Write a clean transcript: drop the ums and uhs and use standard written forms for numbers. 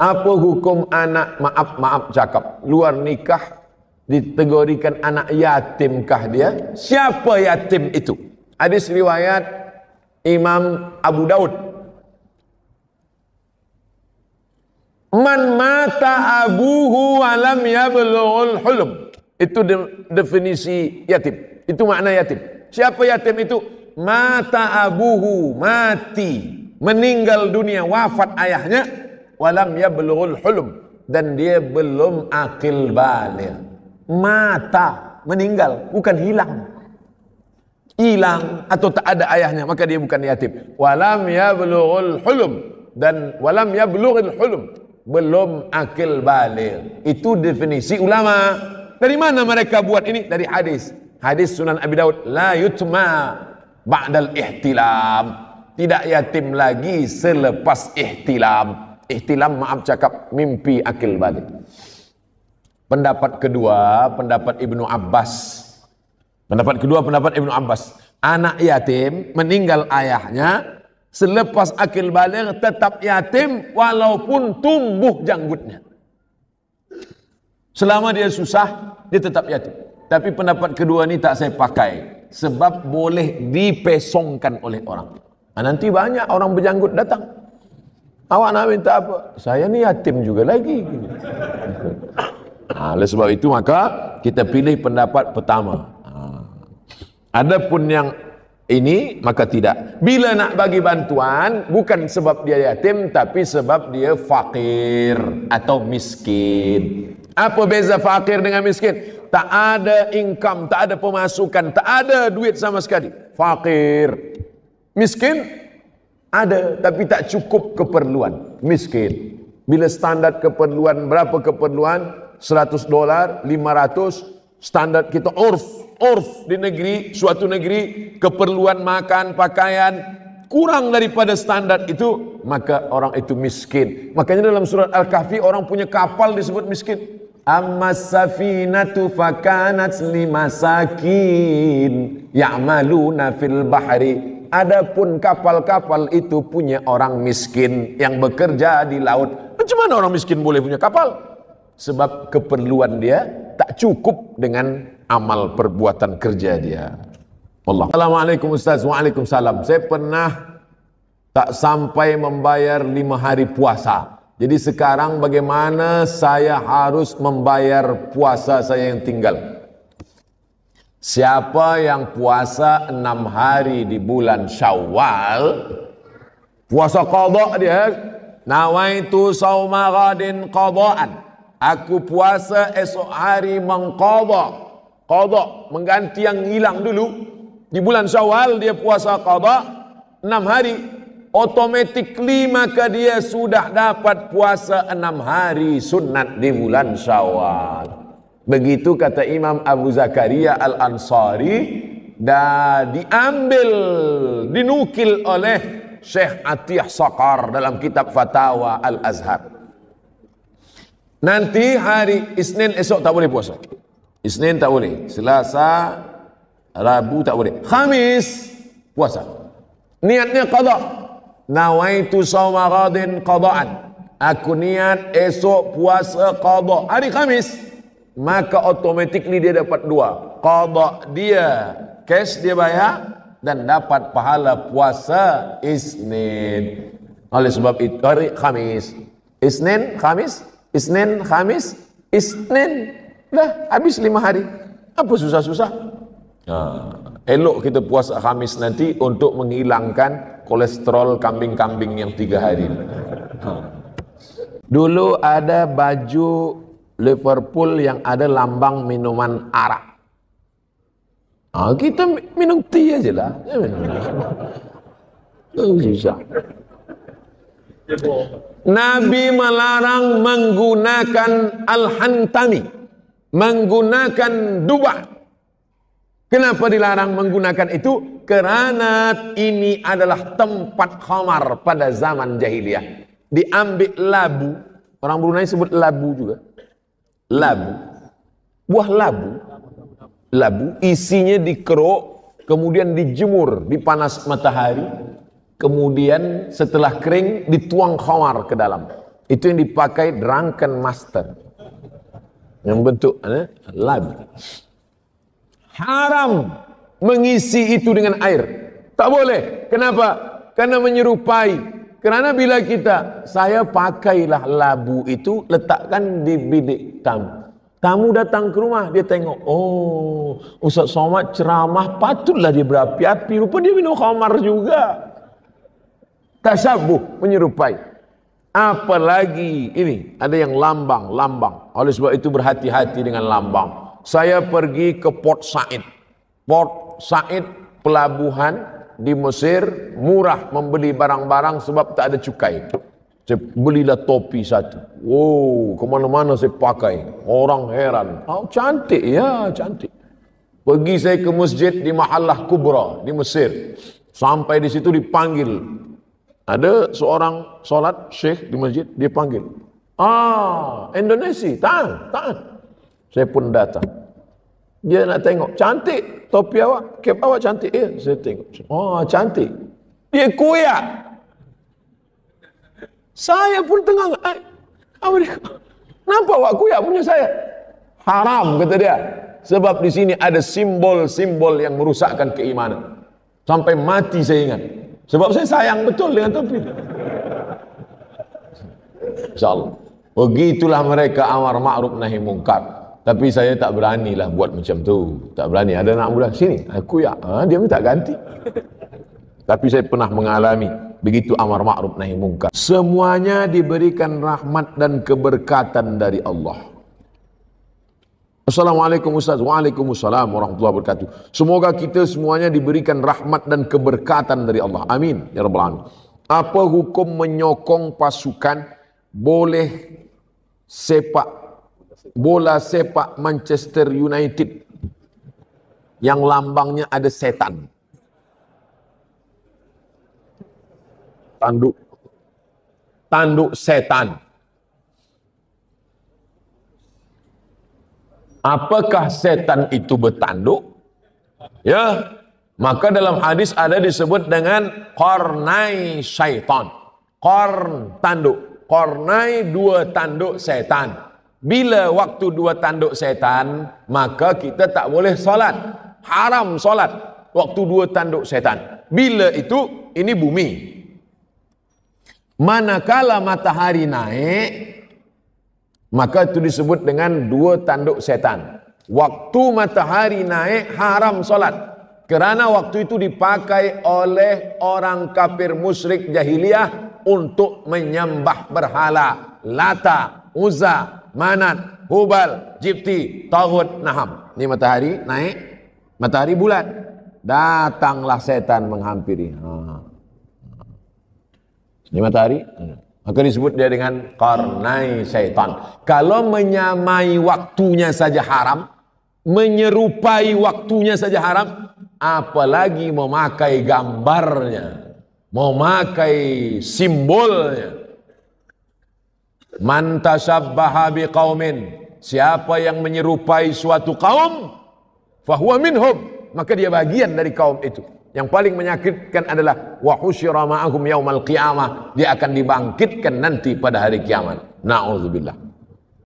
Apa hukum anak, maaf cakap, luar nikah dikategorikan anak yatimkah dia? Siapa yatim itu? Hadis riwayat Imam Abu Daud. Man mata abuhu walam yablughul hulum. Itu definisi yatim. Itu makna yatim. Siapa yatim itu? Mata abuhu, mati, meninggal dunia, wafat ayahnya, walam yablughul hulum, dan dia belum akil baligh. Mata, meninggal, bukan hilang. Hilang atau tak ada ayahnya, maka dia bukan yatim. Walam yablughul hulum, dan walam yablughul hulum, belum akil baligh. Itu definisi ulama. Dari mana mereka buat ini? Dari hadis. Hadis Sunan Abi Daud, la yutma ba'dal ihtilam. Tidak yatim lagi selepas ihtilam. Ihtilam, maaf cakap, mimpi akil balik. Pendapat kedua, pendapat Ibnu Abbas. Pendapat kedua, pendapat Ibnu Abbas. Anak yatim meninggal ayahnya, selepas akil balik tetap yatim walaupun tumbuh janggutnya. Selama dia susah, dia tetap yatim. Tapi pendapat kedua ni tak saya pakai, sebab boleh dipesongkan oleh orang. Nanti banyak orang berjanggut datang. Awak nak minta apa? Saya ni yatim juga lagi. Oleh sebab itu maka kita pilih pendapat pertama. Adapun yang ini maka tidak. Bila nak bagi bantuan bukan sebab dia yatim, tapi sebab dia fakir atau miskin. Apa beza fakir dengan miskin? Tak ada income, tak ada pemasukan, tak ada duit sama sekali. Fakir. Miskin ada, tapi tak cukup keperluan. Miskin. Bila standar keperluan, berapa keperluan? $100, 500. Standar kita urf di negeri, suatu negeri, keperluan makan, pakaian kurang daripada standar itu, maka orang itu miskin. Makanya dalam surat Al-Kahfi orang punya kapal disebut miskin. Ammas safinatu fakanat limasakin ya'maluna fil bahri. Adapun kapal-kapal itu punya orang miskin yang bekerja di laut. Macam mana orang miskin boleh punya kapal? Sebab keperluan dia tak cukup dengan amal perbuatan kerja dia. Allah. Assalamualaikum Ustaz. Waalaikumsalam. Saya pernah tak sampai membayar 5 hari puasa. Jadi sekarang bagaimana saya harus membayar puasa saya yang tinggal? Siapa yang puasa 6 hari di bulan Syawal, puasa qadha dia, nawaitu sauma ghadin qadhaan. Aku puasa esok hari mengqadha. Qadha, mengganti yang hilang dulu. Di bulan Syawal dia puasa qadha 6 hari. Automatically maka dia sudah dapat puasa 6 hari sunat di bulan Syawal. Begitu kata Imam Abu Zakaria Al-Ansari, dan dinukil oleh Syekh Atiyah Saqar dalam kitab Fatawa Al-Azhar. Nanti hari Isnin esok tak boleh puasa. Isnin tak boleh, Selasa, Rabu tak boleh, Khamis puasa. Niatnya qadha. Nawaitu shauma ghadin qadhaan. Aku niat esok puasa qadha hari Khamis. Maka automatically dia dapat 2. Qadha dia cash dia bayar, dan dapat pahala puasa Isnin. Oleh sebab itu hari Khamis, Isnin, Khamis, Isnin, Khamis, Isnin, dah habis 5 hari. Apa susah-susah? Elok kita puasa Khamis nanti untuk menghilangkan kolesterol kambing-kambing yang 3 hari. Dulu ada baju Liverpool yang ada lambang minuman arak. Kita minum teh aja lah. Susah. Nabi melarang menggunakan al-hantami, menggunakan dubah. Kenapa dilarang menggunakan itu? Kerana ini adalah tempat khamar pada zaman jahiliyah. Diambil labu, orang Brunei sebut labu juga. Labu, buah labu isinya dikeruk, kemudian dijemur di panas matahari, kemudian setelah kering dituang khamar ke dalam. Itu yang dipakai drunken master. Yang bentuk labu. Haram mengisi itu dengan air. Tak boleh. Kenapa? Karena menyerupai. Karena bila saya pakailah labu itu, letakkan di bilik tamu. Tamu datang ke rumah, dia tengok, oh, Ustaz Somad ceramah, patutlah dia berapi-api. Rupa dia minum khamar juga. Tasyabuh, menyerupai. Apalagi ini, ada yang lambang. Oleh sebab itu berhati-hati dengan lambang. Saya pergi ke Port Said. Port Said, pelabuhan di Mesir, murah membeli barang-barang sebab tak ada cukai. Saya belilah topi satu. Wow, kemana-mana saya pakai. Orang heran. Oh, cantik ya, cantik. Pergi saya ke masjid di Mahallah Kubra di Mesir. Sampai di situ dipanggil. Ada seorang solat syekh di masjid, dia panggil. Indonesia, tahan. Saya pun datang. Dia nak tengok, cantik topi awak, kep awak cantik. Ya, saya tengok. Oh, cantik. Dia kuyak. Saya pun tengah, kenapa awak kuyak punya saya? Haram, kata dia. Sebab di sini ada simbol-simbol yang merusakkan keimanan. Sampai mati saya ingat. Sebab saya sayang betul dengan topi. InsyaAllah. Begitulah mereka amar ma'ruf nahi mungkar. Tapi saya tak beranilah buat macam tu. Tak berani. Ada anak muda, sini, aku ya. Dia minta ganti. Tapi saya pernah mengalami begitu amar ma'ruf nahi mungkar. Semuanya diberikan rahmat dan keberkatan dari Allah. Assalamualaikum Ustaz. Waalaikumsalam warahmatullahi wabarakatuh. Semoga kita semuanya diberikan rahmat dan keberkatan dari Allah. Amin. Ya Rabbal Alamin. Apa hukum menyokong pasukan bola sepak Manchester United yang lambangnya ada setan? Tanduk setan. Apakah setan itu bertanduk? Ya, maka dalam hadis ada disebut dengan qarnai syaitan. Qarn, tanduk. Qarnai, dua tanduk setan. Bila waktu dua tanduk setan, maka kita tak boleh solat. Haram solat waktu dua tanduk setan. Bila itu, ini bumi. Manakala matahari naik, maka itu disebut dengan dua tanduk setan. Waktu matahari naik haram solat. Kerana waktu itu dipakai oleh orang kafir musyrik jahiliyah untuk menyembah berhala. Lata, Uzza, Manat, Hubal, Jibti, Taghut, Naham. Ini matahari naik, matahari bulat. Datanglah setan menghampiri. Ini matahari. Maka disebut dia dengan qarnai syaitan. Kalau menyamai waktunya saja haram, menyerupai waktunya saja haram, apalagi memakai gambarnya, memakai simbolnya. Man tashabbaha biqaumin, siapa yang menyerupai suatu kaum, fahuwa minhum, maka dia bagian dari kaum itu. Yang paling menyakitkan adalah wa husyira ma'ahum yaumal qiyamah, dia akan dibangkitkan nanti pada hari kiamat. Na'udzubillah.